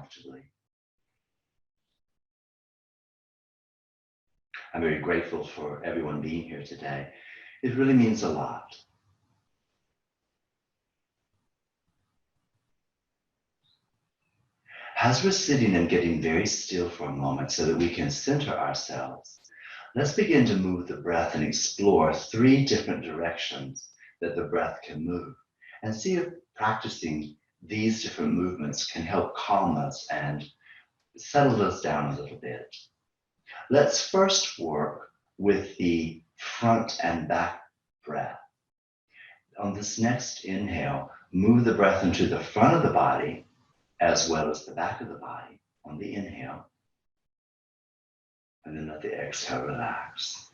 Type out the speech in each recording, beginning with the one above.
comfortably. I'm very grateful for everyone being here today. It really means a lot. As we're sitting and getting very still for a moment so that we can center ourselves, let's begin to move the breath and explore 3 different directions that the breath can move, and see if practicing these different movements can help calm us and settle us down a little bit. Let's first work with the front and back breath. On this next inhale, move the breath into the front of the body as well as the back of the body on the inhale, and then let the exhale relax.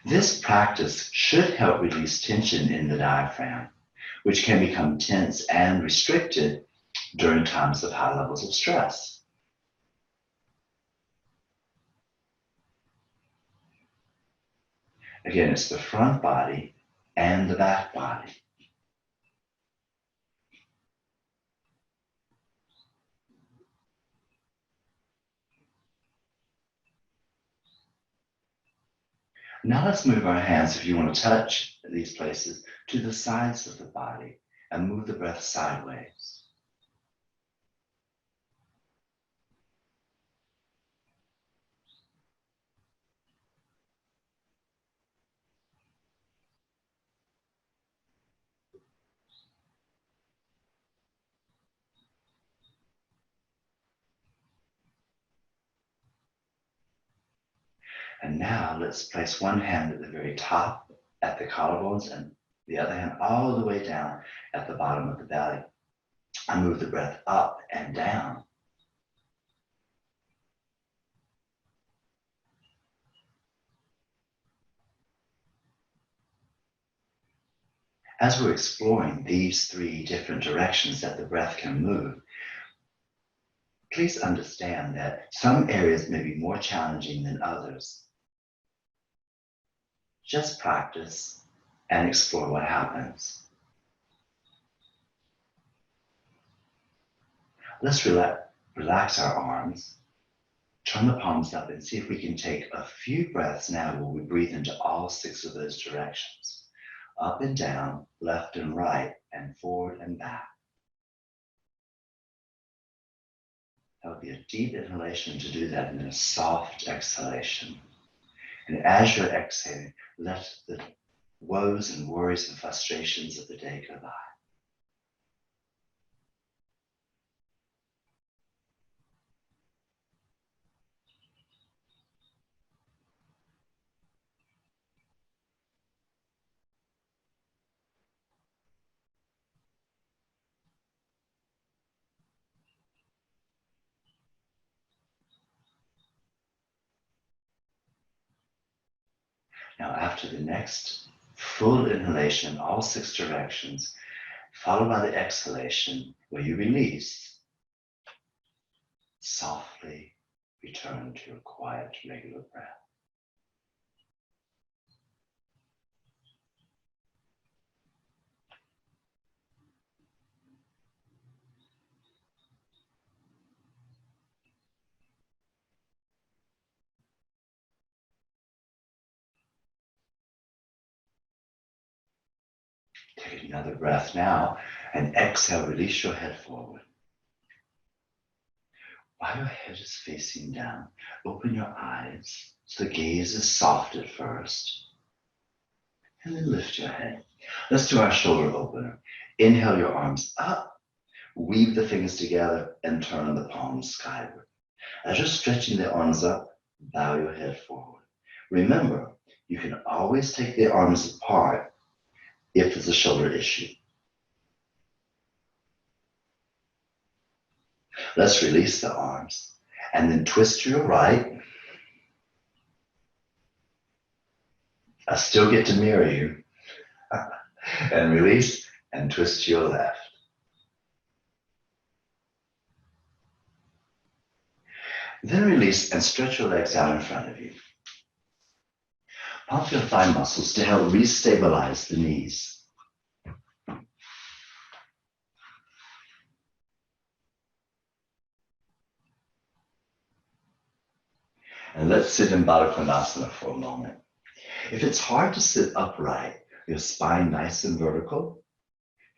This practice should help release tension in the diaphragm, which can become tense and restricted during times of high levels of stress. Again, it's the front body and the back body. Now let's move our hands, if you want to touch these places, to the sides of the body and move the breath sideways. And now let's place one hand at the very top at the collarbones and the other hand all the way down at the bottom of the belly. And move the breath up and down. As we're exploring these 3 different directions that the breath can move, please understand that some areas may be more challenging than others. Just practice and explore what happens. Let's relax our arms, turn the palms up, and see if we can take a few breaths now where we breathe into all 6 of those directions. Up and down, left and right, and forward and back. That would be a deep inhalation to do that, and then a soft exhalation. And as you're exhaling, let the woes and worries and frustrations of the day go by. Now, after the next full inhalation, all 6 directions, followed by the exhalation, where you release, softly return to your quiet, regular breath. Take another breath now, and exhale, release your head forward. While your head is facing down, open your eyes so the gaze is soft at first, and then lift your head. Let's do our shoulder opener. Inhale your arms up, weave the fingers together, and turn the palms skyward. As you're stretching the arms up, bow your head forward. Remember, you can always take the arms apart if it's a shoulder issue. Let's release the arms and then twist to your right. I still get to mirror you. And release and twist to your left. Then release and stretch your legs out in front of you. Pump your thigh muscles to help restabilize the knees. And let's sit in Baddha Konasana for a moment. If it's hard to sit upright, your spine nice and vertical,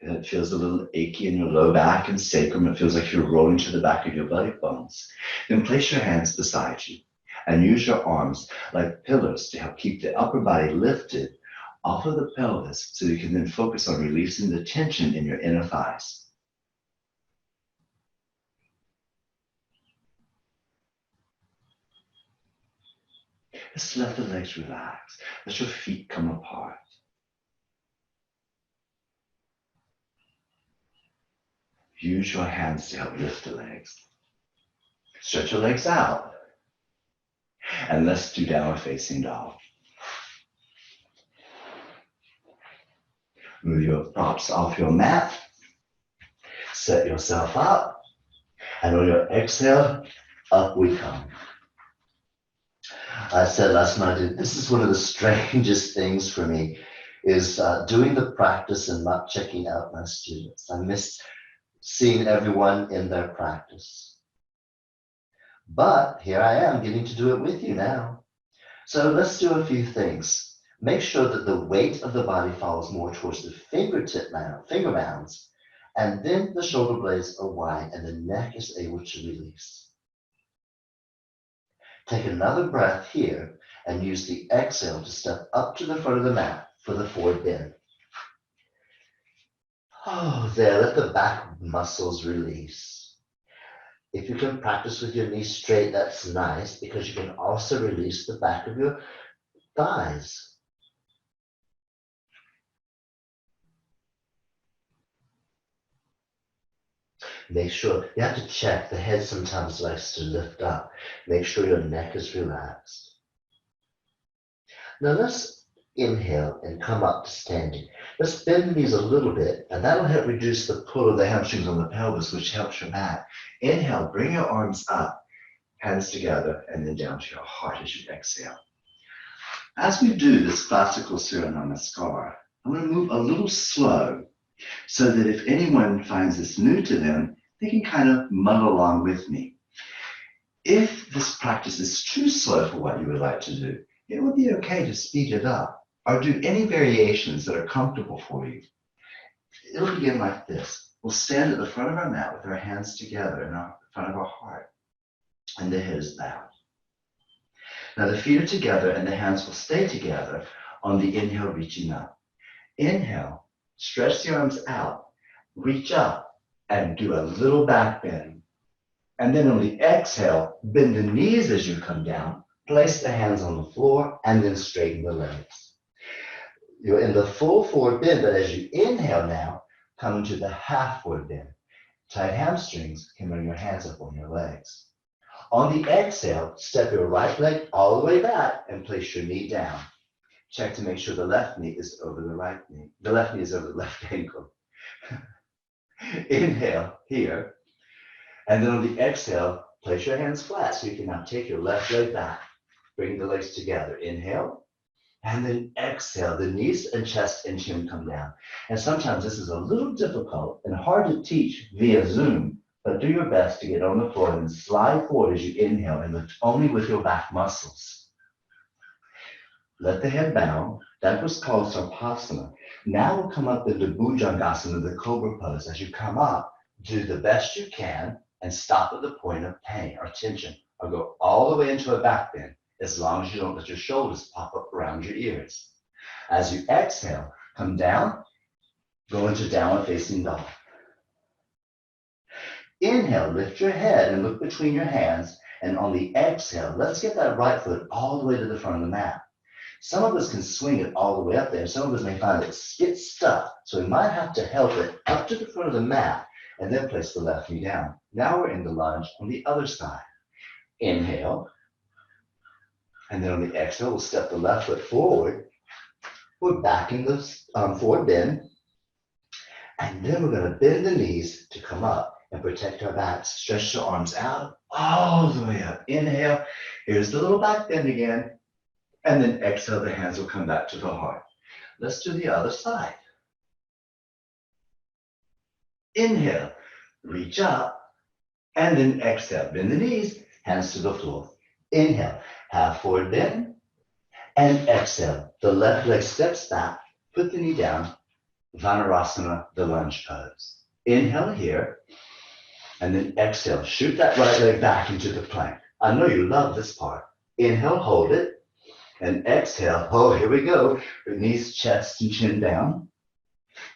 and it feels a little achy in your low back and sacrum, it feels like you're rolling to the back of your belly bones, then place your hands beside you and use your arms like pillars to help keep the upper body lifted off of the pelvis so you can then focus on releasing the tension in your inner thighs. Just let the legs relax. Let your feet come apart. Use your hands to help lift the legs. Stretch your legs out. And let's do downward facing dog. Move your props off your mat. Set yourself up. And on your exhale, up we come. I said last night, this is one of the strangest things for me, is doing the practice and not checking out my students. I miss seeing everyone in their practice. But here I am getting to do it with you now. So let's do a few things. Make sure that the weight of the body falls more towards the finger mounds, and then the shoulder blades are wide and the neck is able to release. Take another breath here and use the exhale to step up to the front of the mat for the forward bend. Oh, there, let the back muscles release. If you can practice with your knees straight, that's nice, because you can also release the back of your thighs. Make sure, you have to check, the head sometimes likes to lift up. Make sure your neck is relaxed. Now let's inhale and come up to standing. Let's bend the knees a little bit, and that'll help reduce the pull of the hamstrings on the pelvis, which helps your back. Inhale, bring your arms up, hands together, and then down to your heart as you exhale. As we do this classical Surya Namaskar, I'm going to move a little slow so that if anyone finds this new to them, they can kind of muddle along with me. If this practice is too slow for what you would like to do, it would be okay to speed it up or do any variations that are comfortable for you. It'll begin like this. We'll stand at the front of our mat with our hands together in front of our heart, and the head is bowed. Now the feet are together and the hands will stay together on the inhale, reaching up. Inhale, stretch the arms out, reach up, and do a little back bend. And then on the exhale, bend the knees as you come down, place the hands on the floor, and then straighten the legs. You're in the full forward bend, but as you inhale now, come into the half forward bend. Tight hamstrings can bring your hands up on your legs. On the exhale, step your right leg all the way back and place your knee down. Check to make sure the left knee is over the right knee. The left knee is over the left ankle. Inhale here. And then on the exhale, place your hands flat so you can now take your left leg back. Bring the legs together. Inhale. And then exhale. The knees and chest and chin come down. And sometimes this is a little difficult and hard to teach via Zoom, but do your best to get on the floor and slide forward as you inhale and lift only with your back muscles. Let the head bow. That was called Sarpasana. Now we'll come up into Bhujangasana, the cobra pose. As you come up, do the best you can and stop at the point of pain or tension, or go all the way into a back bend, as long as you don't let your shoulders pop up around your ears. As you exhale, come down, go into downward facing dog. Inhale, lift your head and look between your hands, and on the exhale, let's get that right foot all the way to the front of the mat. Some of us can swing it all the way up there. Some of us may find it gets stuck, so we might have to help it up to the front of the mat and then place the left knee down. Now we're in the lunge on the other side. Inhale, and then on the exhale, we'll step the left foot forward. We're back in the forward bend, and then we're going to bend the knees to come up and protect our backs. Stretch the arms out all the way up. Inhale, here's the little back bend again. And then exhale, the hands will come back to the heart. Let's do the other side. Inhale, reach up, and then exhale. Bend the knees, hands to the floor. Inhale, half forward bend, and exhale. The left leg steps back, put the knee down, Vanarasana, the lunge pose. Inhale here, and then exhale. Shoot that right leg back into the plank. I know you love this part. Inhale, hold it, and exhale. Oh, here we go. Knees, chest, and chin down.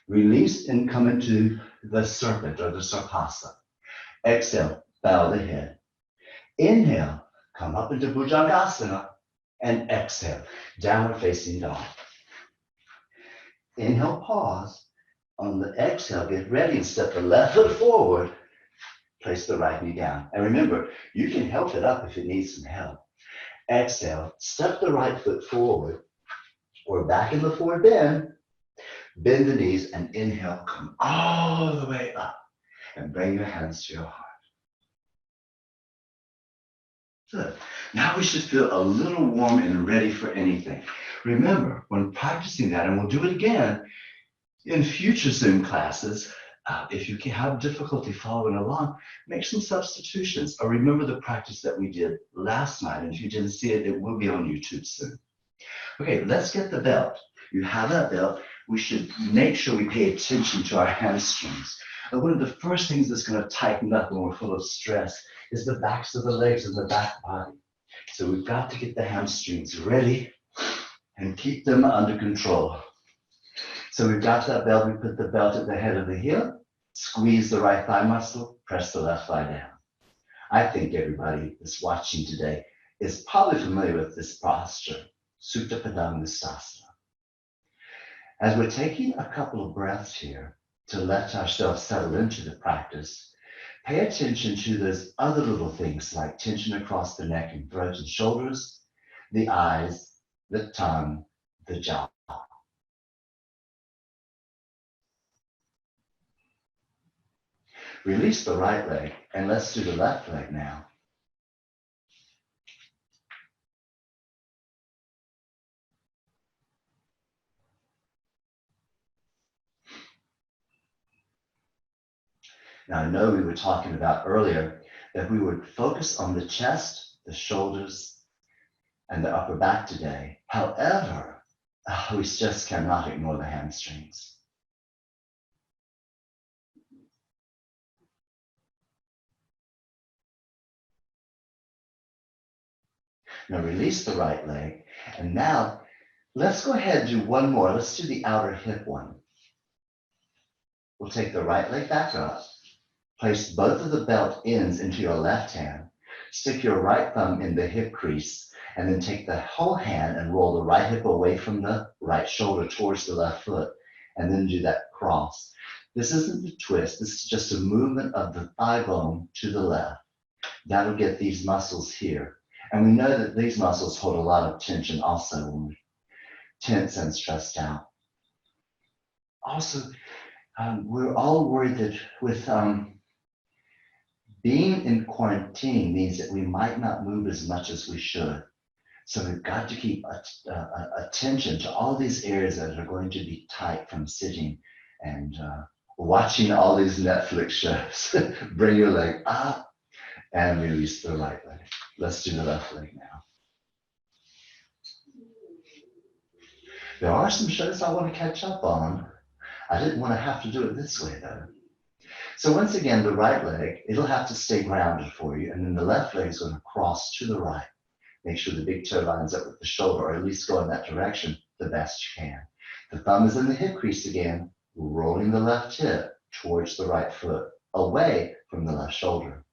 Release and come into the serpent or the sarpasa. Exhale, bow the head. Inhale, come up into Bhujangasana, and exhale, downward facing dog. Inhale, pause. On the exhale, get ready and step the left foot forward. Place the right knee down. And remember, you can help it up if it needs some help. Exhale, step the right foot forward or back in the forward bend. Bend the knees and inhale, come all the way up and bring your hands to your heart. Good. Now we should feel a little warm and ready for anything. Remember, when practicing that, and we'll do it again in future Zoom classes, if you can have difficulty following along, make some substitutions or remember the practice that we did last night. And if you didn't see it, it will be on YouTube soon. Okay, let's get the belt. You have that belt. We should make sure we pay attention to our hamstrings. And one of the first things that's going to tighten up when we're full of stress is the backs of the legs and the back body. So we've got to get the hamstrings ready and keep them under control. So we've got that belt. We put the belt at the head of the heel, squeeze the right thigh muscle, press the left thigh down. I think everybody that's watching today is probably familiar with this posture, Supta Padangusthasana. As we're taking a couple of breaths here to let ourselves settle into the practice, pay attention to those other little things like tension across the neck and throat and shoulders, the eyes, the tongue, the jaw. Release the right leg, and let's do the left leg now. Now, I know we were talking about earlier that we would focus on the chest, the shoulders, and the upper back today. However, we just cannot ignore the hamstrings. Now release the right leg. And now let's go ahead and do one more. Let's do the outer hip one. We'll take the right leg back up, place both of the belt ends into your left hand, stick your right thumb in the hip crease, and then take the whole hand and roll the right hip away from the right shoulder towards the left foot, and then do that cross. This isn't a twist. This is just a movement of the thigh bone to the left. That'll get these muscles here. And we know that these muscles hold a lot of tension also when we're tense and stressed out. Also, we're all worried that with being in quarantine means that we might not move as much as we should. So we've got to keep attention to all these areas that are going to be tight from sitting and watching all these Netflix shows. Bring your leg up and release the right leg. Let's do the left leg now. There are some shows I want to catch up on. I didn't want to have to do it this way though. So once again, the right leg, it'll have to stay grounded for you. And then the left leg is going to cross to the right. Make sure the big toe lines up with the shoulder, or at least go in that direction the best you can. The thumb is in the hip crease again, rolling the left hip towards the right foot, away from the left shoulder.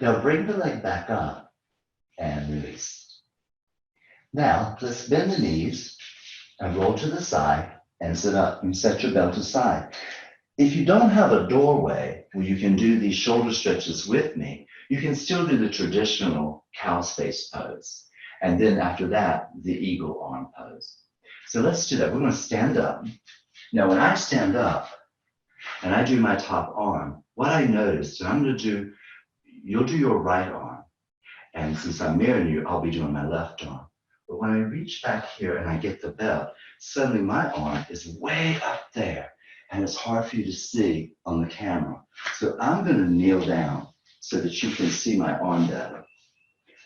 Now bring the leg back up and release. Now let's bend the knees and roll to the side and sit up and set your belt aside. If you don't have a doorway where you can do these shoulder stretches with me, you can still do the traditional cow space pose. And then after that, the eagle arm pose. So let's do that. We're going to stand up. Now, when I stand up and I do my top arm, what I noticed, and I'm going to do, you'll do your right arm. And since I'm mirroring you, I'll be doing my left arm. But when I reach back here and I get the belt, suddenly my arm is way up there. and it's hard for you to see on the camera. So I'm going to kneel down so that you can see my arm better.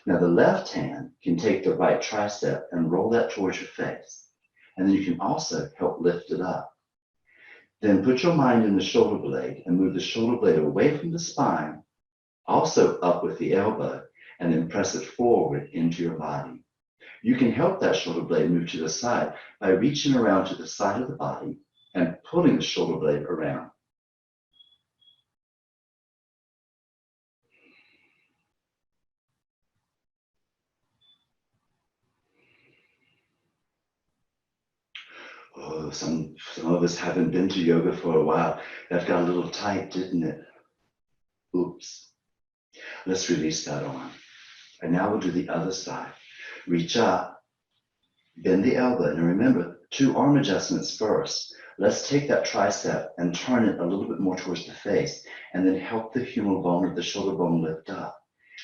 Now the left hand can take the right tricep and roll that towards your face. And then you can also help lift it up. Then put your mind in the shoulder blade and move the shoulder blade away from the spine, also up with the elbow, and then press it forward into your body. You can help that shoulder blade move to the side by reaching around to the side of the body and pulling the shoulder blade around. Oh, some of us haven't been to yoga for a while. That got a little tight, didn't it? Oops. Let's release that arm. And now we'll do the other side. Reach up, bend the elbow, and remember, 2 arm adjustments first. Let's take that tricep and turn it a little bit more towards the face, and then help the humeral bone or the shoulder bone lift up.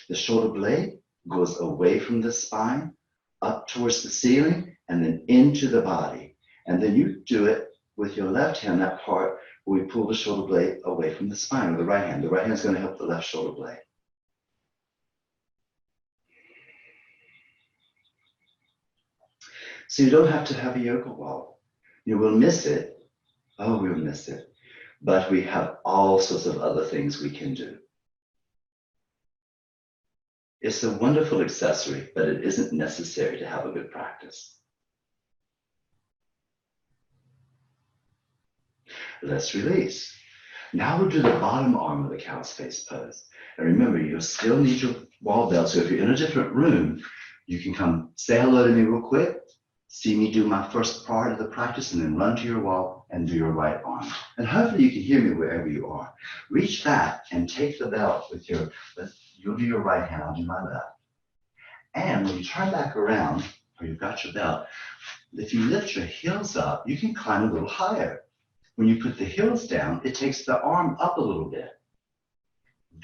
The shoulder blade goes away from the spine, up towards the ceiling, and then into the body. And then you do it with your left hand, that part where we pull the shoulder blade away from the spine, or the right hand. The right hand is going to help the left shoulder blade. So you don't have to have a yoga wall. You will miss it. Oh, we'll miss it. But we have all sorts of other things we can do. It's a wonderful accessory, but it isn't necessary to have a good practice. Let's release. Now we'll do the bottom arm of the cow's face pose. And remember, you'll still need your wall belt. So if you're in a different room, you can come say hello to me real quick, see me do my first part of the practice, and then run to your wall and do your right arm. And hopefully you can hear me wherever you are. Reach back and take the belt with your, you'll do your right hand, I'll do my left. And when you turn back around, or you've got your belt, if you lift your heels up, you can climb a little higher. When you put the heels down, it takes the arm up a little bit.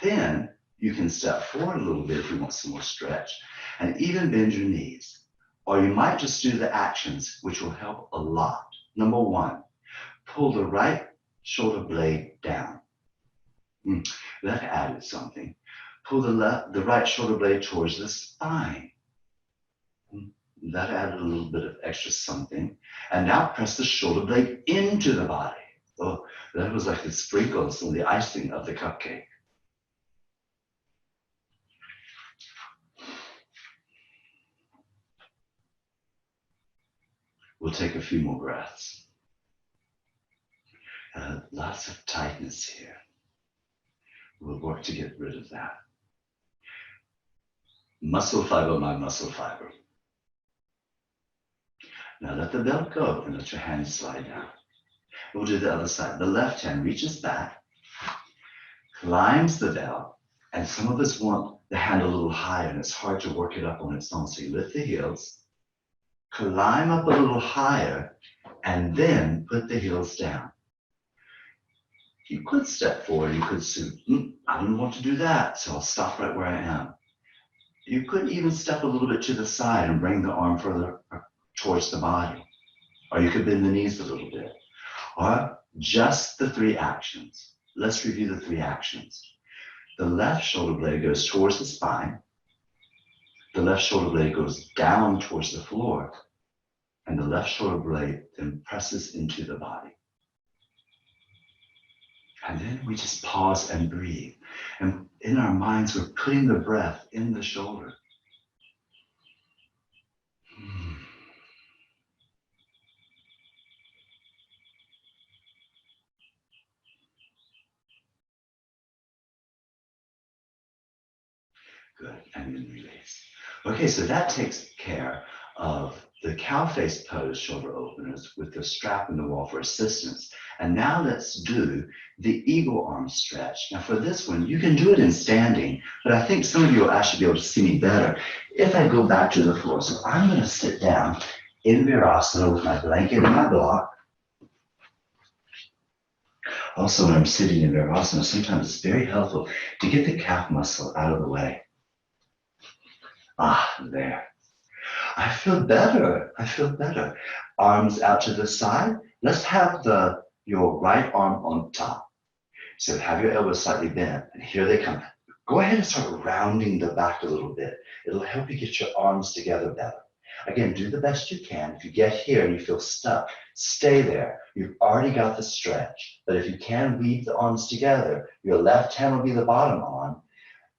Then you can step forward a little bit if you want some more stretch, and even bend your knees. Or you might just do the actions, which will help a lot. Number 1, pull the right shoulder blade down. That added something. Pull the right shoulder blade towards the spine. That added a little bit of extra something. And now press the shoulder blade into the body. Oh, that was like the sprinkles on the icing of the cupcake. We'll take a few more breaths. Lots of tightness here. We'll work to get rid of that. Muscle fiber by muscle fiber. Now let the belt go and let your hands slide down. We'll do the other side. The left hand reaches back, climbs the belt, and some of us want the hand a little higher, and it's hard to work it up on its own. So you lift the heels, climb up a little higher, and then put the heels down. You could step forward. You could say, I don't want to do that, so I'll stop right where I am. You could even step a little bit to the side and bring the arm further towards the body. Or you could bend the knees a little bit. Or just the 3 actions. Let's review the 3 actions. The left shoulder blade goes towards the spine. The left shoulder blade goes down towards the floor. And the left shoulder blade then presses into the body. And then we just pause and breathe. And in our minds, we're putting the breath in the shoulder. Good, and then release. Okay, so that takes care of the cow face pose shoulder openers with the strap in the wall for assistance. And now let's do the eagle arm stretch. Now for this one, you can do it in standing, but I think some of you will actually be able to see me better if I go back to the floor. So I'm going to sit down in Virasana with my blanket and my block. Also, when I'm sitting in Virasana, sometimes it's very helpful to get the calf muscle out of the way. There. I feel better. I feel better. Arms out to the side. Let's have the your right arm on top. So have your elbows slightly bent, and here they come. Go ahead and start rounding the back a little bit. It'll help you get your arms together better. Again, do the best you can. If you get here and you feel stuck, stay there. You've already got the stretch. But if you can weave the arms together, your left hand will be the bottom arm.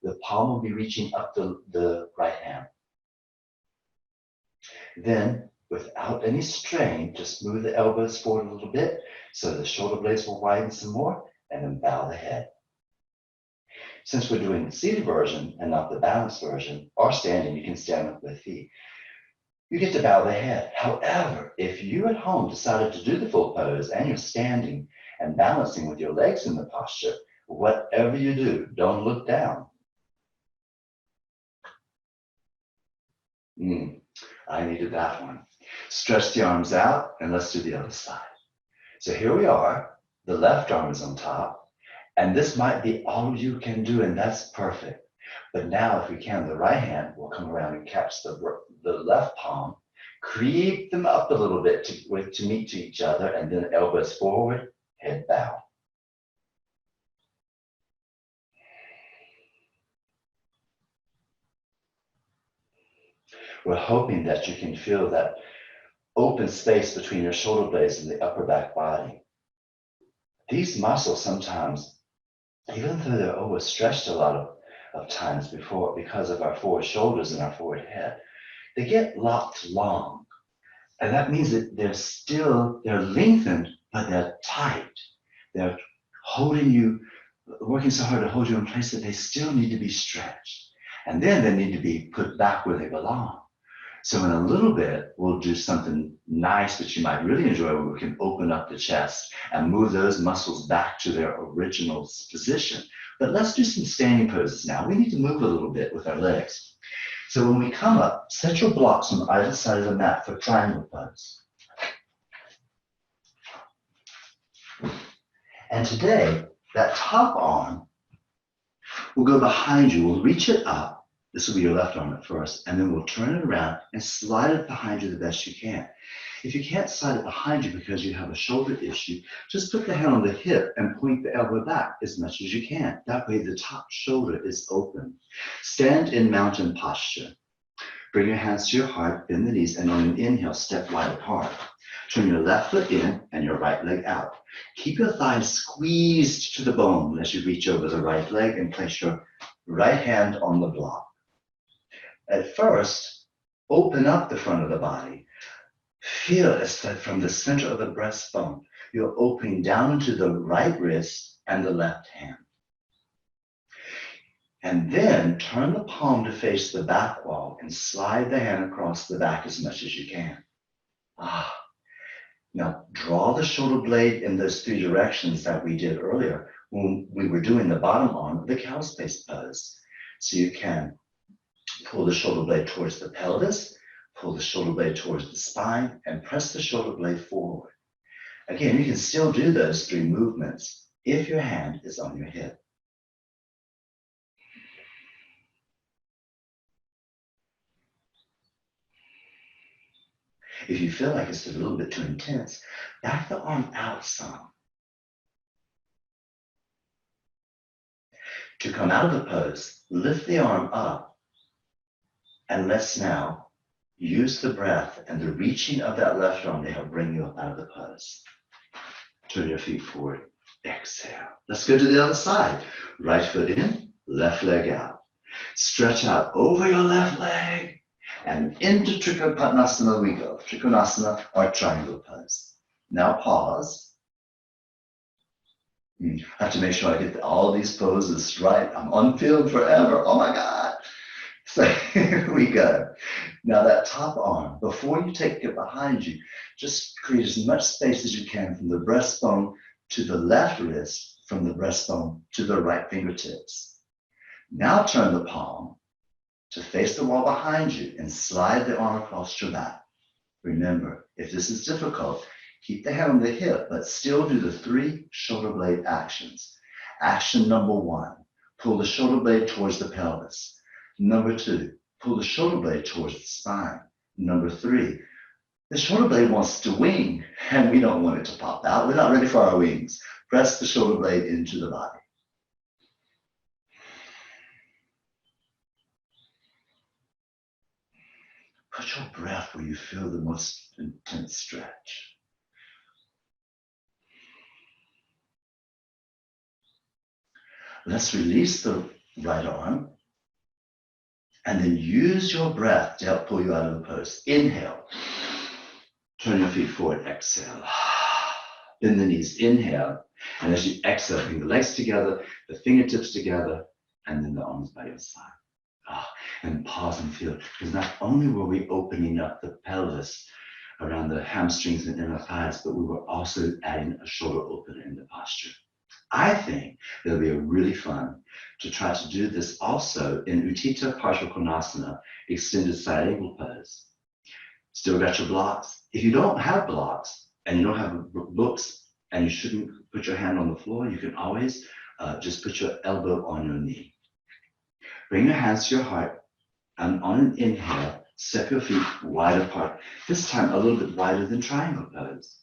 The palm will be reaching up the right hand. Then, without any strain, just move the elbows forward a little bit so the shoulder blades will widen some more, and then bow the head. Since we're doing the seated version and not the balanced version, or standing, you can stand with both feet. You get to bow the head. However, if you at home decided to do the full pose and you're standing and balancing with your legs in the posture, whatever you do, don't look down. I needed that one. Stretch the arms out and let's do the other side. So here we are. The left arm is on top, and this might be all you can do, and that's perfect. But now, if we can, the right hand will come around and catch the left palm, creep them up a little bit to meet to each other, and then elbows forward, head bow. We're hoping that you can feel that open space between your shoulder blades and the upper back body. These muscles sometimes, even though they're overstretched a lot of times before because of our forward shoulders and our forward head, they get locked long. And that means that they're lengthened, but they're tight. They're holding you, working so hard to hold you in place that they still need to be stretched. And then they need to be put back where they belong. So in a little bit, we'll do something nice that you might really enjoy, where we can open up the chest and move those muscles back to their original position. But let's do some standing poses now. We need to move a little bit with our legs. So when we come up, set your blocks on either side of the mat for triangle pose. And today, that top arm will go behind you. We'll reach it up. This will be your left arm at first, and then we'll turn it around and slide it behind you the best you can. If you can't slide it behind you because you have a shoulder issue, just put the hand on the hip and point the elbow back as much as you can. That way the top shoulder is open. Stand in mountain posture. Bring your hands to your heart, bend the knees, and on an inhale, step wide apart. Turn your left foot in and your right leg out. Keep your thighs squeezed to the bone as you reach over the right leg and place your right hand on the block. At first, open up the front of the body. Feel as that from the center of the breastbone, you're opening down into the right wrist and the left hand. And then turn the palm to face the back wall and slide the hand across the back as much as you can. Now draw the shoulder blade in those three directions that we did earlier when we were doing the bottom arm of the cow space pose. So you can pull the shoulder blade towards the pelvis, pull the shoulder blade towards the spine, and press the shoulder blade forward. Again, you can still do those three movements if your hand is on your hip. If you feel like it's a little bit too intense, back the arm out some. To come out of the pose, lift the arm up, and let's now use the breath and the reaching of that left arm to help bring you up out of the pose. Turn your feet forward, exhale. Let's go to the other side. Right foot in, left leg out. Stretch out over your left leg and into Trikonasana we go. Trikonasana or triangle pose. Now pause. I have to make sure I get all these poses right. I'm on film forever. Oh my God. So here we go. Now that top arm, before you take it behind you, just create as much space as you can from the breastbone to the left wrist, from the breastbone to the right fingertips. Now turn the palm to face the wall behind you and slide the arm across your back. Remember, if this is difficult, keep the hand on the hip, but still do the three shoulder blade actions. Action number 1, pull the shoulder blade towards the pelvis. Number 2, pull the shoulder blade towards the spine. Number 3, The shoulder blade wants to wing, and we don't want it to pop out. We're not ready for our wings. Press the shoulder blade into the body. Put your breath where you feel the most intense stretch. Let's release the right arm and then use your breath to help pull you out of the pose. Inhale. Turn your feet forward. Exhale. Bend the knees. Inhale. And as you exhale, bring the legs together, the fingertips together, and then the arms by your side. And pause and feel, because not only were we opening up the pelvis around the hamstrings and inner thighs, but we were also adding a shoulder opener in the posture. I think it'll be really fun to try to do this also in Utthita Parsvakonasana, extended side angle pose. Still got your blocks. If you don't have blocks and you don't have books and you shouldn't put your hand on the floor, you can always just put your elbow on your knee. Bring your hands to your heart, and on an inhale, step your feet wide apart. This time a little bit wider than triangle pose.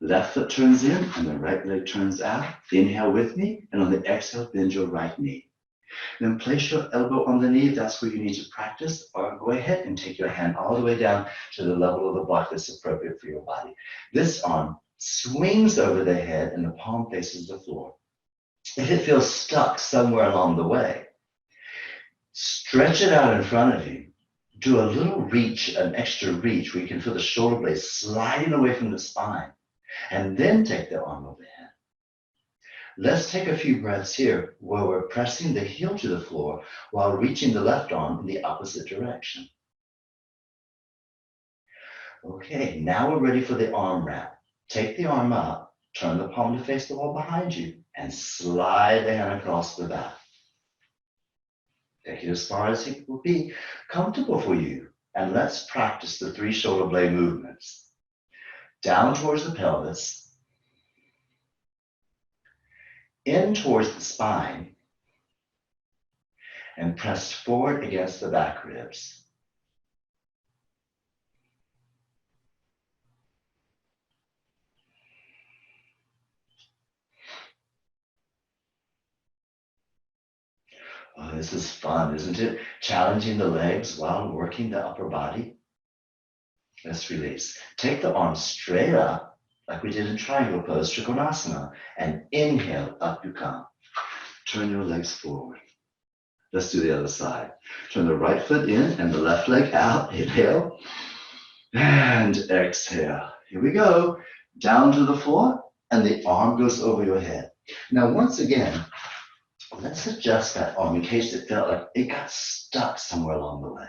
Left foot turns in and the right leg turns out. Inhale with me, and on the exhale, bend your right knee. Then place your elbow on the knee if that's where you need to practice, or go ahead and take your hand all the way down to the level of the block that's appropriate for your body. This arm swings over the head and the palm faces the floor. If it feels stuck somewhere along the way, stretch it out in front of you. Do a little reach, an extra reach, where you can feel the shoulder blades sliding away from the spine, and then take the arm overhead. Let's take a few breaths here where we're pressing the heel to the floor while reaching the left arm in the opposite direction. Okay, now we're ready for the arm wrap. Take the arm up, turn the palm to face the wall behind you, and slide the hand across the back. Take it as far as it will be comfortable for you. And let's practice the 3 shoulder blade movements. Down towards the pelvis, in towards the spine, and press forward against the back ribs. Oh, this is fun, isn't it? Challenging the legs while working the upper body. Let's release. Take the arms straight up, like we did in triangle pose, Trikonasana, and inhale, up you come. Turn your legs forward. Let's do the other side. Turn the right foot in and the left leg out. Inhale and exhale. Here we go. Down to the floor, and the arm goes over your head. Now, once again, let's adjust that arm in case it felt like it got stuck somewhere along the way.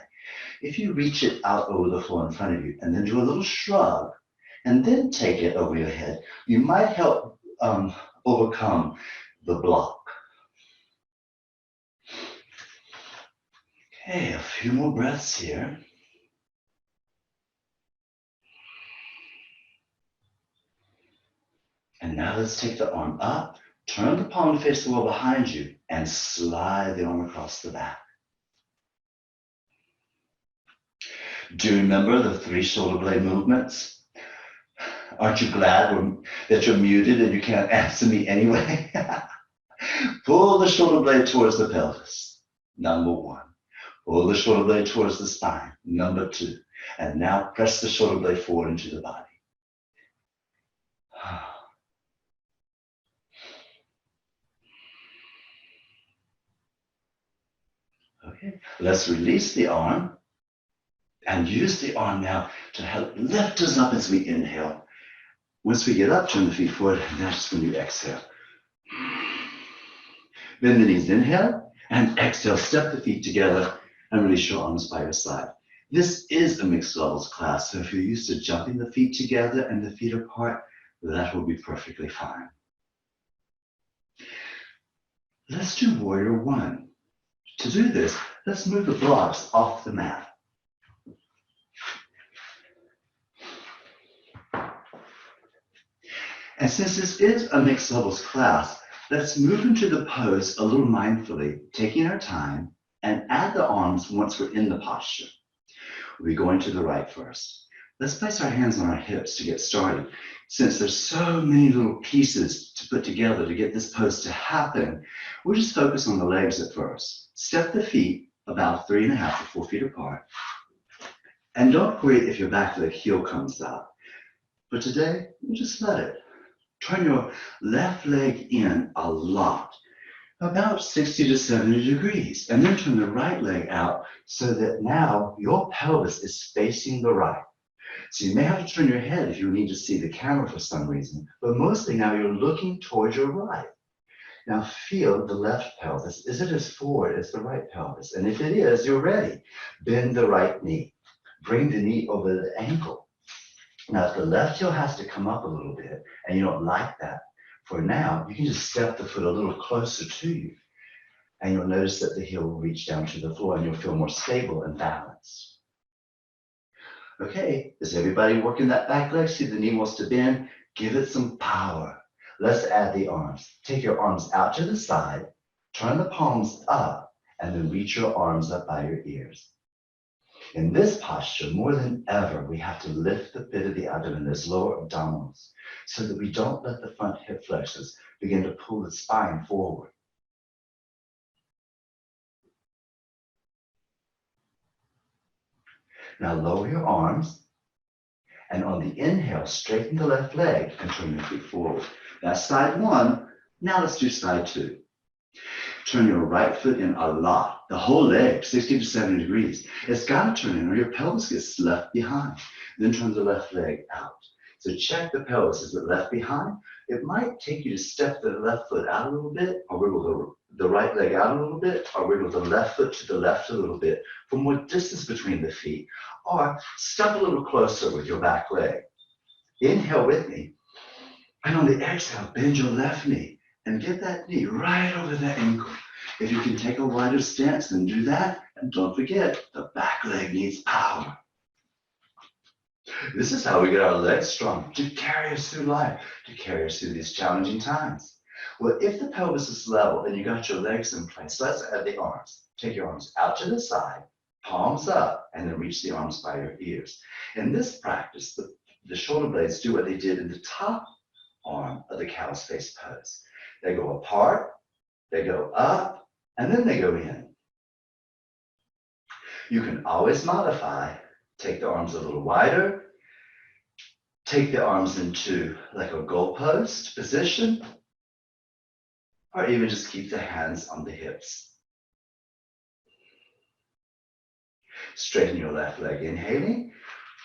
If you reach it out over the floor in front of you and then do a little shrug and then take it over your head, you might help overcome the block. Okay, a few more breaths here. And now let's take the arm up, turn the palm to face the wall behind you, and slide the arm across the back. Do you remember the 3 shoulder blade movements? Aren't you glad that you're muted and you can't answer me anyway? Pull the shoulder blade towards the pelvis, number 1. Pull the shoulder blade towards the spine, number 2. And now press the shoulder blade forward into the body. Okay, let's release the arm and use the arm now to help lift us up as we inhale. Once we get up, turn the feet forward, and that's when you exhale. Bend the knees, inhale, and exhale. Step the feet together and release your arms by your side. This is a mixed levels class, so if you're used to jumping the feet together and the feet apart, that will be perfectly fine. Let's do Warrior 1. To do this, let's move the blocks off the mat. And since this is a mixed levels class, let's move into the pose a little mindfully, taking our time, and add the arms once we're in the posture. We're going to the right first. Let's place our hands on our hips to get started. Since there's so many little pieces to put together to get this pose to happen, we'll just focus on the legs at first. Step the feet about 3.5 to 4 feet apart. And don't worry if your back leg heel comes up. But today, you just let it. Turn your left leg in a lot, about 60 to 70 degrees, and then turn the right leg out so that now your pelvis is facing the right. So you may have to turn your head if you need to see the camera for some reason, but mostly now you're looking towards your right. Now feel the left pelvis. Is it as forward as the right pelvis? And if it is, you're ready. Bend the right knee. Bring the knee over the ankle. Now if the left heel has to come up a little bit and you don't like that, for now, you can just step the foot a little closer to you. And you'll notice that the heel will reach down to the floor and you'll feel more stable and balanced. Okay, is everybody working that back leg? See the knee wants to bend? Give it some power. Let's add the arms. Take your arms out to the side, turn the palms up, and then reach your arms up by your ears. In this posture, more than ever, we have to lift the pit of the abdomen, those lower abdominals, so that we don't let the front hip flexors begin to pull the spine forward. Now lower your arms, and on the inhale, straighten the left leg and turn your feet forward. That's side one. Now let's do side two. Turn your right foot in a lot, the whole leg, 60 to 70 degrees. It's got to turn in or your pelvis gets left behind. Then turn the left leg out. So check the pelvis. Is it left behind? It might take you to step the left foot out a little bit, or wiggle the right leg out a little bit, or wiggle the left foot to the left a little bit for more distance between the feet, or step a little closer with your back leg. Inhale with me, and on the exhale, bend your left knee and get that knee right over the ankle. If you can take a wider stance, then do that, and don't forget, the back leg needs power. This is how we get our legs strong to carry us through life, to carry us through these challenging times. Well, if the pelvis is level and you got your legs in place, let's add the arms. Take your arms out to the side, palms up, and then reach the arms by your ears. In this practice, the shoulder blades do what they did in the top arm of the cow's face pose. They go apart, they go up, and then they go in. You can always modify. Take the arms a little wider. Take the arms into like a goalpost position, or even just keep the hands on the hips. Straighten your left leg, inhaling.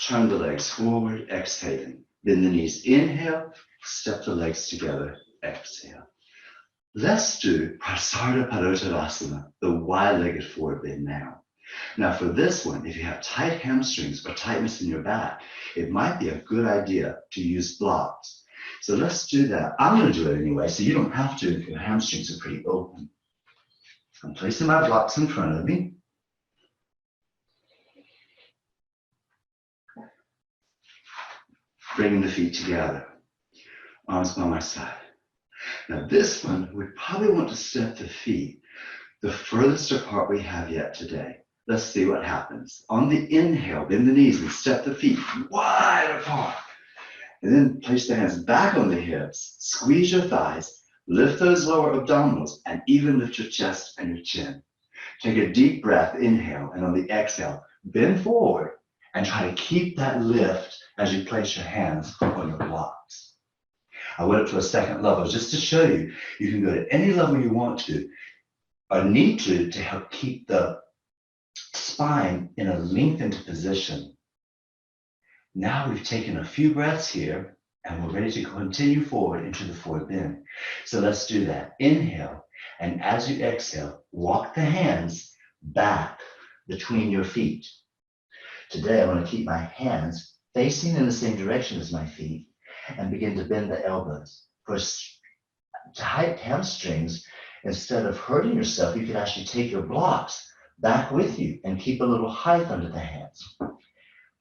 Turn the legs forward, exhaling. Bend the knees, inhale. Step the legs together, exhale. Let's do Prasarda Padottanasana, the wide-legged forward bend now. Now for this one, if you have tight hamstrings or tightness in your back, it might be a good idea to use blocks. So let's do that. I'm going to do it anyway, so you don't have to if your hamstrings are pretty open. I'm placing my blocks in front of me. Bringing the feet together, arms by my side. Now this one, we probably want to step the feet the furthest apart we have yet today. Let's see what happens. On the inhale, bend the knees and step the feet wide apart. And then place the hands back on the hips, squeeze your thighs, lift those lower abdominals, and even lift your chest and your chin. Take a deep breath, inhale, and on the exhale, bend forward and try to keep that lift as you place your hands on your blocks. I went up to a second level just to show you, you can go to any level you want to or need to help keep the spine in a lengthened position. Now we've taken a few breaths here and we're ready to continue forward into the forward bend. So let's do that. Inhale, and as you exhale, walk the hands back between your feet. Today I want to keep my hands facing in the same direction as my feet and begin to bend the elbows. For tight hamstrings, instead of hurting yourself, you could actually take your blocks back with you and keep a little height under the hands.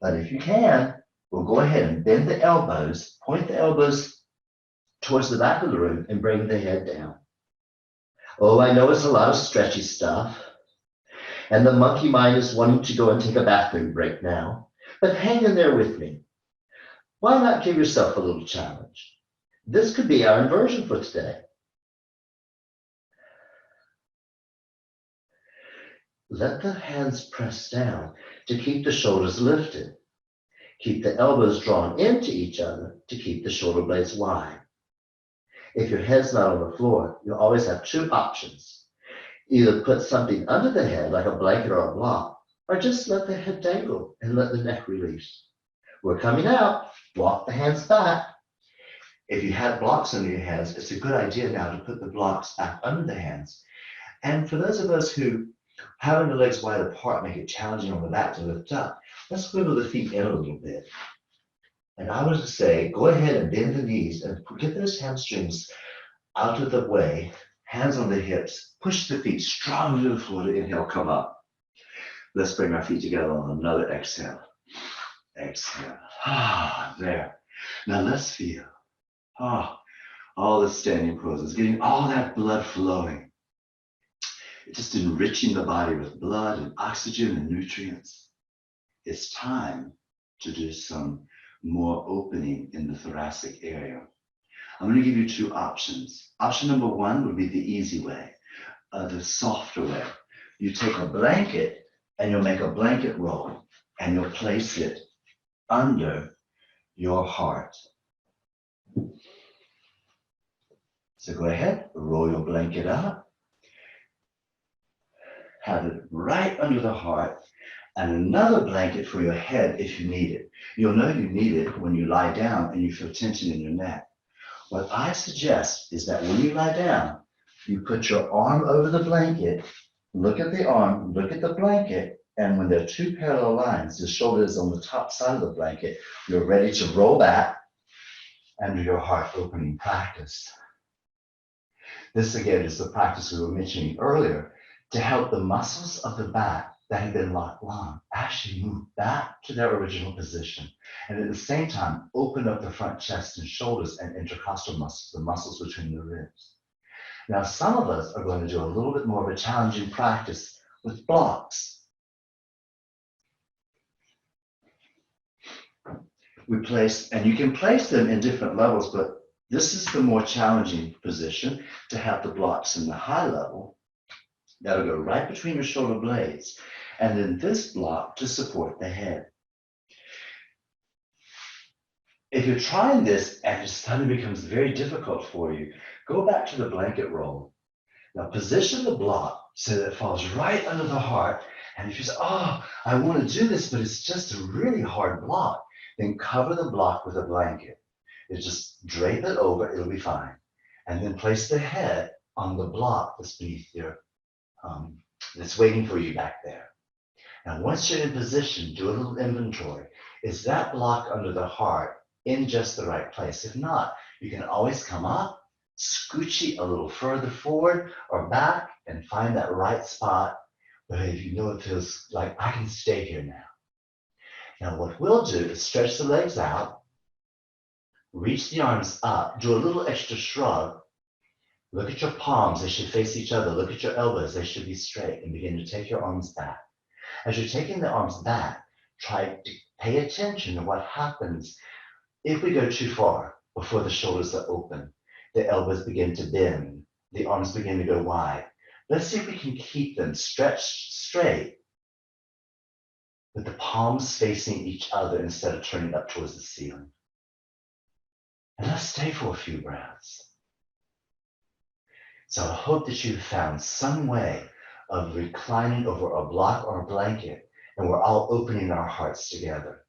But if you can, we'll go ahead and bend the elbows, point the elbows towards the back of the room and bring the head down. Oh, I know it's a lot of stretchy stuff. And the monkey mind is wanting to go and take a bathroom break now. But hang in there with me. Why not give yourself a little challenge? This could be our inversion for today. Let the hands press down to keep the shoulders lifted. Keep the elbows drawn into each other to keep the shoulder blades wide. If your head's not on the floor, you'll always have two options. Either put something under the head, like a blanket or a block, or just let the head dangle and let the neck release. We're coming out. Walk the hands back. If you had blocks under your hands, it's a good idea now to put the blocks back under the hands. And for those of us who having the legs wide apart make it challenging on the back to lift up, let's wiggle the feet in a little bit. And I was to say, go ahead and bend the knees and get those hamstrings out of the way, hands on the hips, push the feet strongly to the floor to inhale, come up. Let's bring our feet together on another exhale. Exhale. There. Now let's feel all the standing poses, getting all that blood flowing. Just enriching the body with blood and oxygen and nutrients. It's time to do some more opening in the thoracic area. I'm going to give you two options. Option number one would be the easy way, the softer way. You take a blanket and you'll make a blanket roll and you'll place it under your heart. So go ahead, roll your blanket up. Have it right under the heart, and another blanket for your head if you need it. You'll know you need it when you lie down and you feel tension in your neck. What I suggest is that when you lie down, you put your arm over the blanket, look at the arm, look at the blanket, and when there are two parallel lines, the shoulder is on the top side of the blanket, you're ready to roll back and do your heart opening practice. This again is the practice we were mentioning earlier, to help the muscles of the back that have been locked long actually move back to their original position. And at the same time, open up the front chest and shoulders and intercostal muscles, the muscles between the ribs. Now, some of us are going to do a little bit more of a challenging practice with blocks. We place, and you can place them in different levels, but this is the more challenging position, to have the blocks in the high level. That'll go right between your shoulder blades. And then this block to support the head. If you're trying this and it suddenly becomes very difficult for you, go back to the blanket roll. Now position the block so that it falls right under the heart. And if you say, oh, I want to do this, but it's just a really hard block, then cover the block with a blanket. You just drape it over, it'll be fine. And then place the head on the block that's beneath your that's waiting for you back there. Now, once you're in position, do a little inventory. Is that block under the heart in just the right place? If not, you can always come up, scooch it a little further forward or back, and find that right spot where you know it feels like I can stay here now. Now, what we'll do is stretch the legs out, reach the arms up, do a little extra shrug. Look at your palms, they should face each other. Look at your elbows, they should be straight, and begin to take your arms back. As you're taking the arms back, try to pay attention to what happens if we go too far before the shoulders are open. The elbows begin to bend, the arms begin to go wide. Let's see if we can keep them stretched straight with the palms facing each other instead of turning up towards the ceiling. And let's stay for a few breaths. So I hope that you've found some way of reclining over a block or a blanket, and we're all opening our hearts together.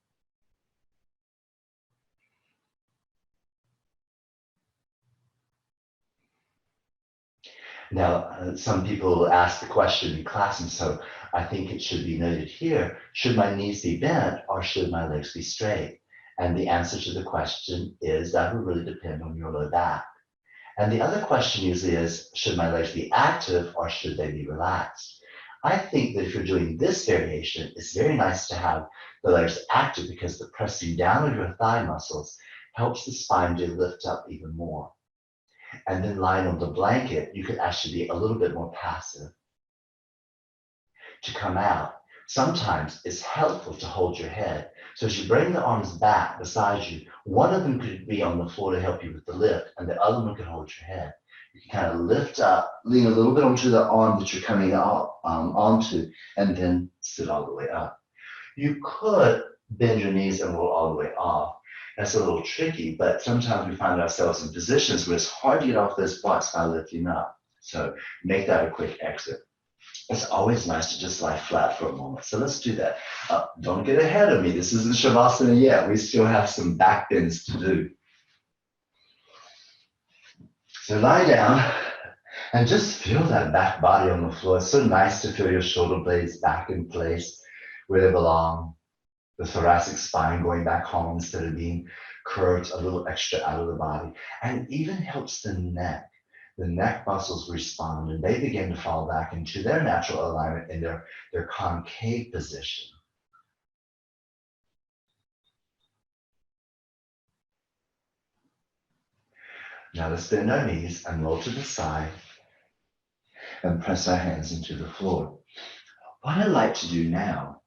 Now, some people ask the question in class, and so I think it should be noted here, should my knees be bent or should my legs be straight? And the answer to the question is that will really depend on your low back. And the other question usually is, should my legs be active or should they be relaxed? I think that if you're doing this variation, it's very nice to have the legs active because the pressing down of your thigh muscles helps the spine to lift up even more. And then lying on the blanket, you could actually be a little bit more passive. To come out, Sometimes it's helpful to hold your head. So as you bring the arms back beside you, one of them could be on the floor to help you with the lift, and the other one could hold your head. You can kind of lift up, lean a little bit onto the arm that you're coming out, onto, and then sit all the way up. You could bend your knees and roll all the way off. That's a little tricky, but sometimes we find ourselves in positions where it's hard to get off those blocks by lifting up. So make that a quick exit. It's always nice to just lie flat for a moment. So let's do that. Don't get ahead of me. This isn't Shavasana yet. We still have some back bends to do. So lie down and just feel that back body on the floor. It's so nice to feel your shoulder blades back in place where they belong. The thoracic spine going back home instead of being curved a little extra out of the body. And it even helps the neck. The neck muscles respond and they begin to fall back into their natural alignment in their concave position. Now let's bend our knees and roll to the side and press our hands into the floor. What I'd like to do now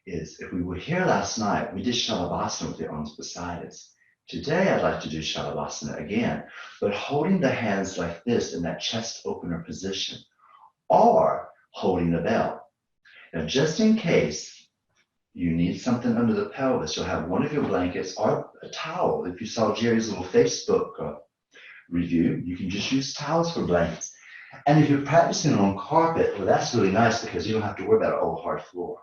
is, if we were here last night, we did Shalabhasana with the arms beside us. Today, I'd like to do Shalabhasana again, but holding the hands like this in that chest opener position, or holding the belt. Now, just in case you need something under the pelvis, you'll have one of your blankets or a towel. If you saw Jerry's little Facebook review, you can just use towels for blankets. And if you're practicing on carpet, well, that's really nice because you don't have to worry about an old hard floor.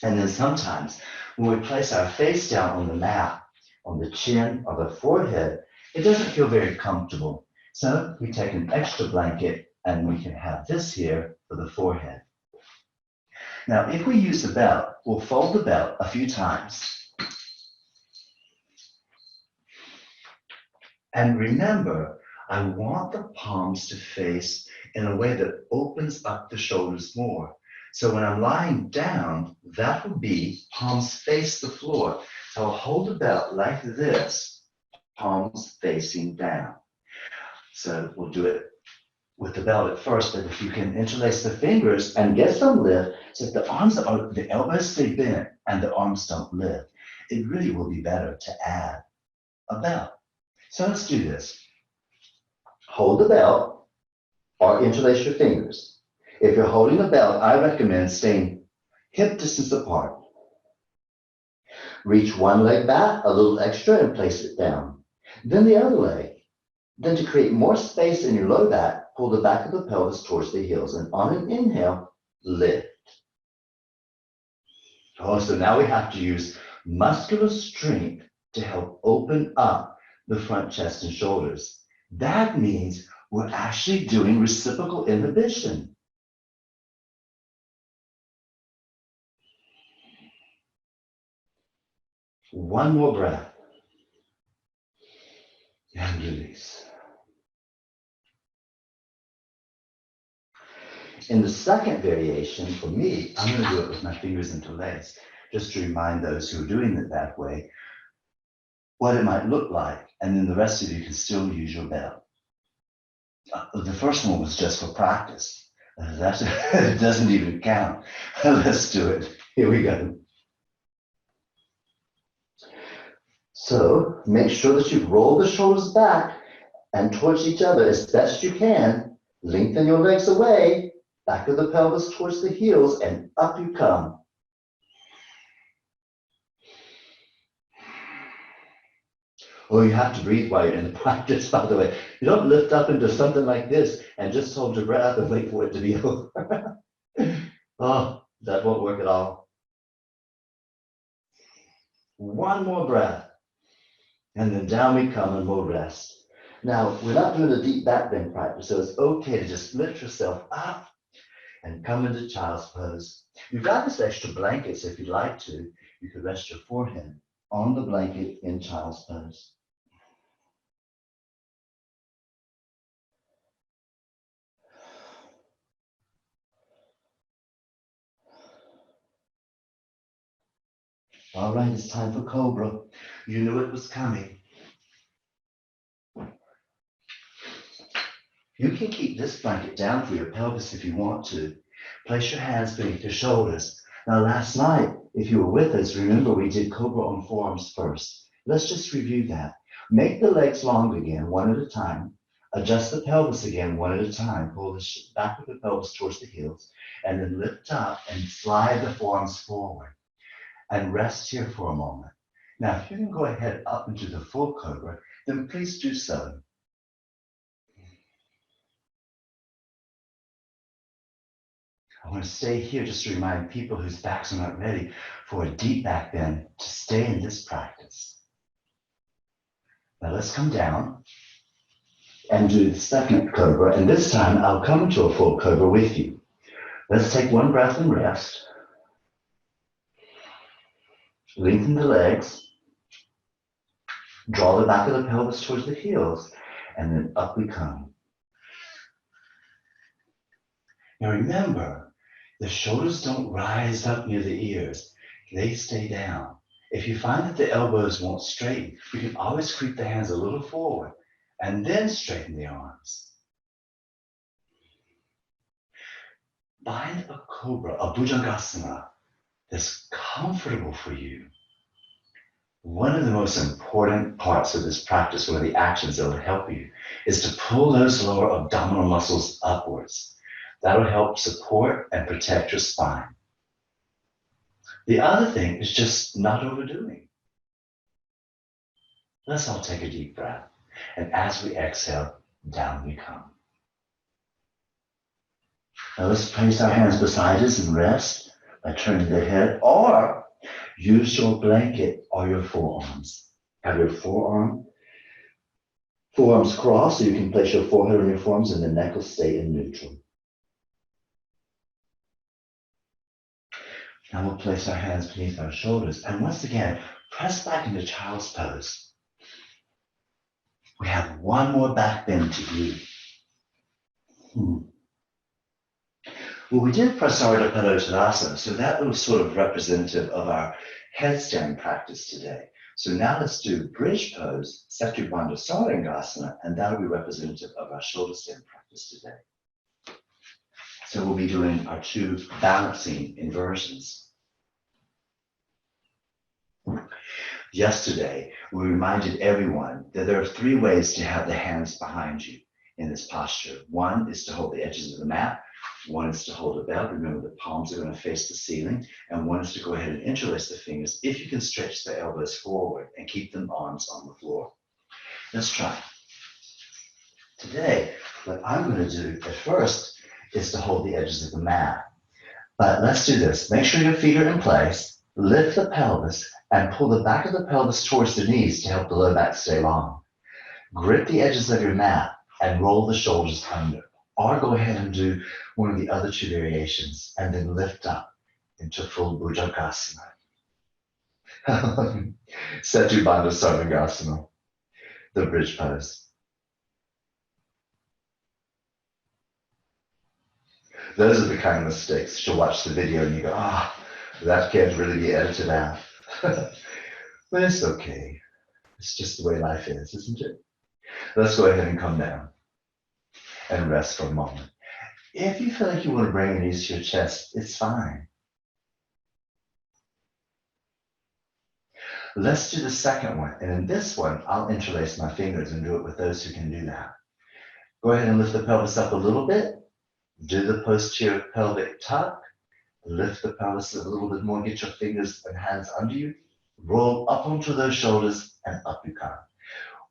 And then sometimes when we place our face down on the mat, on the chin or the forehead, it doesn't feel very comfortable. So we take an extra blanket and we can have this here for the forehead. Now, if we use the belt, we'll fold the belt a few times. And remember, I want the palms to face in a way that opens up the shoulders more. So when I'm lying down, that will be palms face the floor. So I'll hold the belt like this, palms facing down. So we'll do it with the belt at first, but if you can interlace the fingers and get some lift, so if the elbows stay bent and the arms don't lift, it really will be better to add a belt. So let's do this. Hold the belt or interlace your fingers. If you're holding the belt, I recommend staying hip distance apart. Reach one leg back a little extra and place it down. Then the other leg. Then to create more space in your low back, pull the back of the pelvis towards the heels, and on an inhale, lift. Oh, so now we have to use muscular strength to help open up the front chest and shoulders. That means we're actually doing reciprocal inhibition. One more breath. And release. In the second variation, for me, I'm going to do it with my fingers interlaced, just to remind those who are doing it that way what it might look like, and then the rest of you can still use your belt. The first one was just for practice. It doesn't even count. Let's do it. Here we go. So make sure that you roll the shoulders back and towards each other as best you can. Lengthen your legs away, back of the pelvis towards the heels, and up you come. Oh, you have to breathe while you're in the practice, by the way. You don't lift up into something like this and just hold your breath and wait for it to be over. Oh, that won't work at all. One more breath. And then down we come and we'll rest. Now, we're not doing a deep back bend practice, so it's okay to just lift yourself up and come into child's pose. You've got this extra blanket, so if you'd like to, you could rest your forehead on the blanket in child's pose. All right, it's time for Cobra. You knew it was coming. You can keep this blanket down for your pelvis if you want to. Place your hands beneath your shoulders. Now, last night, if you were with us, remember we did Cobra on forearms first. Let's just review that. Make the legs long again, one at a time. Adjust the pelvis again, one at a time. Pull the back of the pelvis towards the heels, and then lift up and slide the forearms forward. And rest here for a moment. Now, if you can go ahead up into the full Cobra, then please do so. I want to stay here just to remind people whose backs are not ready for a deep back bend to stay in this practice. Now let's come down and do the second Cobra. And this time I'll come into a full Cobra with you. Let's take one breath and rest. Lengthen the legs. Draw the back of the pelvis towards the heels. And then up we come. Now remember, the shoulders don't rise up near the ears. They stay down. If you find that the elbows won't straighten, we can always creep the hands a little forward and then straighten the arms. Find a Cobra, a Bhujangasana that's comfortable for you. One of the most important parts of this practice, one of the actions that will help you, is to pull those lower abdominal muscles upwards. That'll help support and protect your spine. The other thing is just not overdoing. Let's all take a deep breath. And as we exhale, down we come. Now let's place our hands beside us and rest by turning the head, or use your blanket or your forearms. Have your forearms crossed so you can place your forehead on your forearms and the neck will stay in neutral. Now we'll place our hands beneath our shoulders and once again, press back into child's pose. We have one more back bend to do. Well, we did Prasarita Padottanasana, so that was sort of representative of our headstand practice today. So now let's do bridge pose, Setu-Bandha Sarangasana, and that'll be representative of our shoulder stand practice today. So we'll be doing our two balancing inversions. Yesterday, we reminded everyone that there are three ways to have the hands behind you in this posture. One is to hold the edges of the mat. One is to hold a belt. Remember, the palms are going to face the ceiling. And one is to go ahead and interlace the fingers if you can stretch the elbows forward and keep the arms on the floor. Let's try. Today, what I'm going to do at first is to hold the edges of the mat. But let's do this. Make sure your feet are in place. Lift the pelvis and pull the back of the pelvis towards the knees to help the low back stay long. Grip the edges of your mat and roll the shoulders under. Or go ahead and do one of the other two variations and then lift up into full Bhujangasana. Setu-Bandha Sarangasana, the bridge pose. Those are the kind of mistakes. You'll watch the video and you go, that can't really be edited out. But it's okay. It's just the way life is, isn't it? Let's go ahead and come down and rest for a moment. If you feel like you want to bring your knees to your chest, it's fine. Let's do the second one. And in this one, I'll interlace my fingers and do it with those who can do that. Go ahead and lift the pelvis up a little bit. Do the posterior pelvic tuck. Lift the pelvis a little bit more. Get your fingers and hands under you. Roll up onto those shoulders and up you come.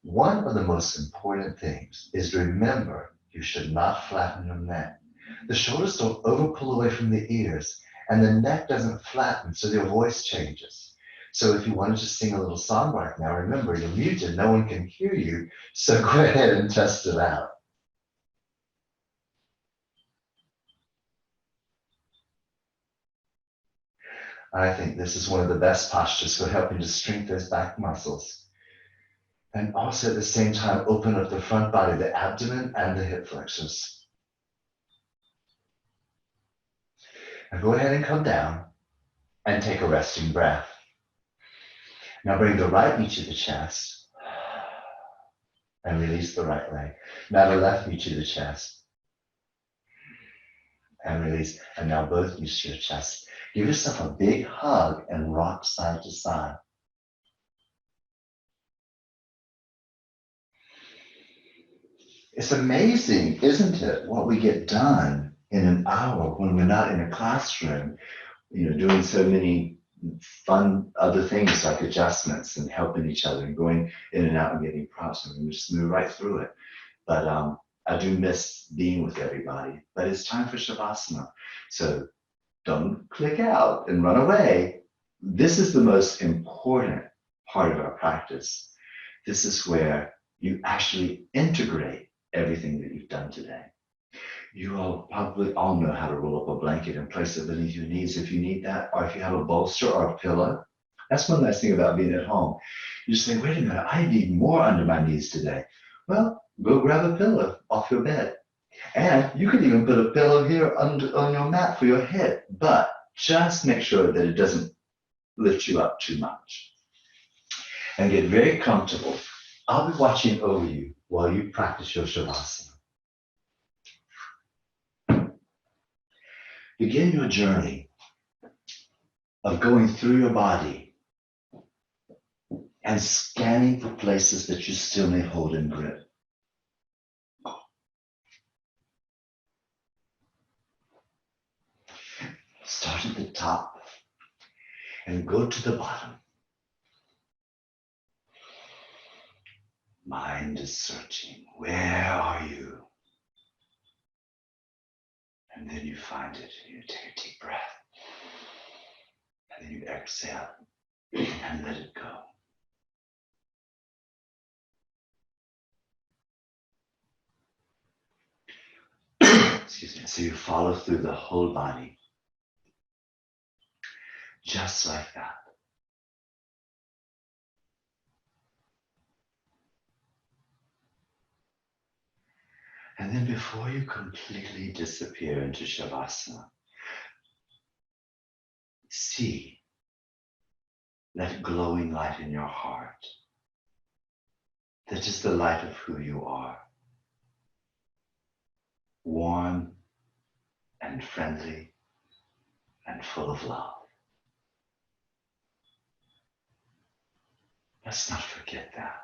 One of the most important things is to remember you should not flatten your neck. The shoulders don't over pull away from the ears and the neck doesn't flatten so your voice changes. So if you wanted to sing a little song right now, remember you're muted, no one can hear you, so go ahead and test it out. I think this is one of the best postures for helping to strengthen those back muscles. And also at the same time, open up the front body, the abdomen and the hip flexors. Now go ahead and come down and take a resting breath. Now bring the right knee to the chest and release the right leg. Now the left knee to the chest and release. And now both knees to your chest. Give yourself a big hug and rock side to side. It's amazing, isn't it, what we get done in an hour when we're not in a classroom, doing so many fun other things like adjustments and helping each other and going in and out and getting props, and we just move right through it. But I do miss being with everybody. But it's time for Shavasana. So don't click out and run away. This is the most important part of our practice. This is where you actually integrate everything that you've done today. You all probably all know how to roll up a blanket and place it beneath your knees if you need that, or if you have a bolster or a pillow. That's one nice thing about being at home. You say, wait a minute, I need more under my knees today. Well, go grab a pillow off your bed. And you can even put a pillow here on your mat for your head, but just make sure that it doesn't lift you up too much. And get very comfortable. I'll be watching over you while you practice your Shavasana. Begin your journey of going through your body and scanning for places that you still may hold in grip. Start at the top and go to the bottom. Mind is searching. Where are you? And then you find it. You take a deep breath. And then you exhale and let it go. Excuse me. So you follow through the whole body. Just like that. And then before you completely disappear into Shavasana, see that glowing light in your heart. That is the light of who you are. Warm and friendly and full of love. Let's not forget that.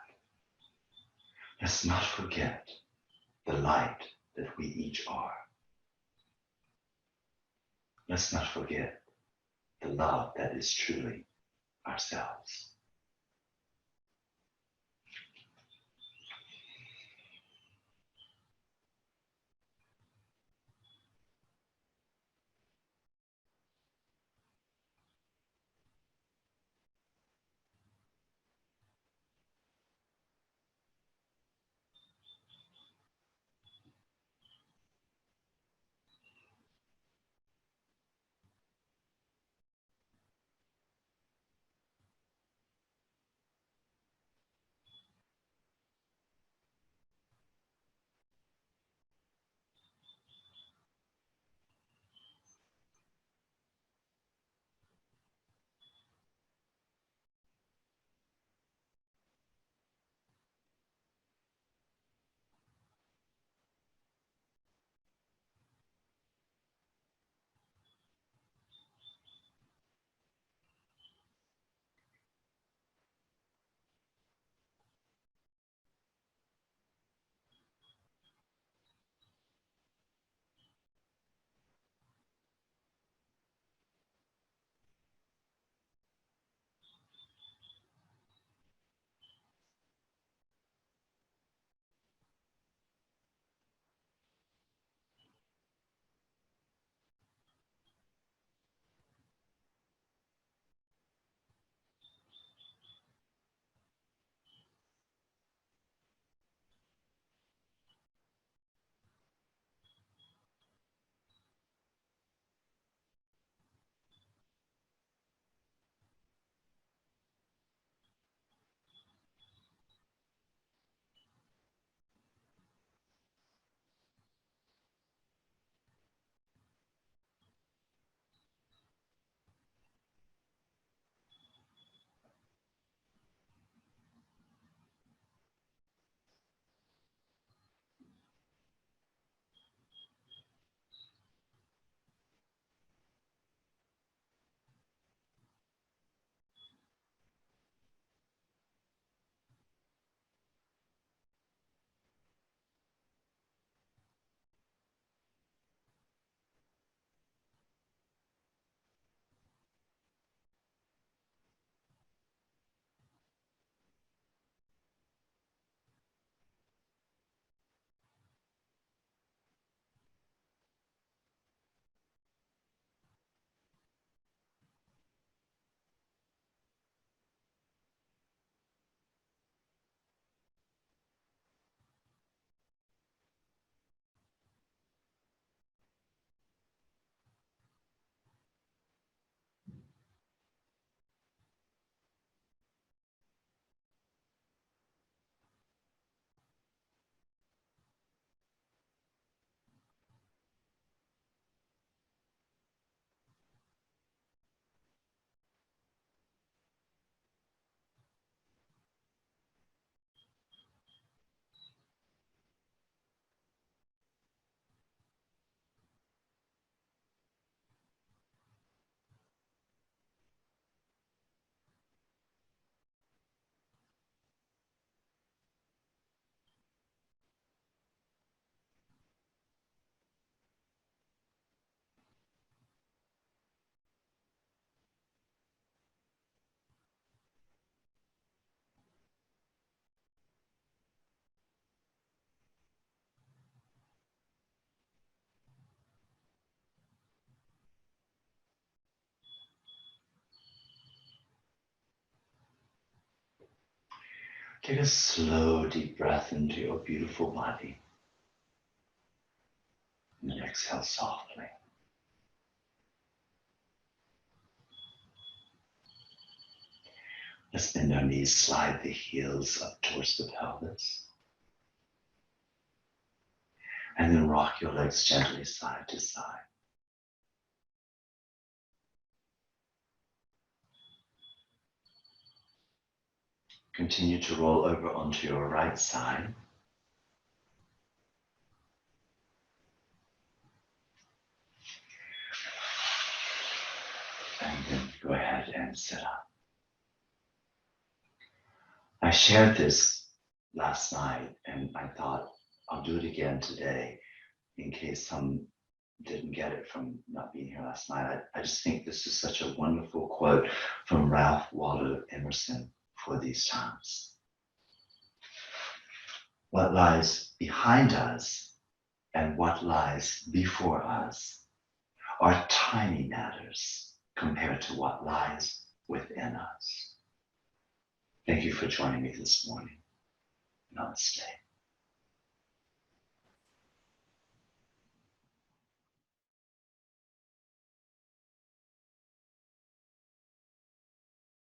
Let's not forget the light that we each are. Let's not forget the love that is truly ourselves. Take a slow, deep breath into your beautiful body. And then exhale softly. Let's bend our knees, slide the heels up towards the pelvis. And then rock your legs gently side to side. Continue to roll over onto your right side. And then go ahead and sit up. I shared this last night and I thought I'll do it again today in case some didn't get it from not being here last night. I just think this is such a wonderful quote from Ralph Waldo Emerson for these times. What lies behind us and what lies before us are tiny matters compared to what lies within us. Thank you for joining me this morning. Namaste.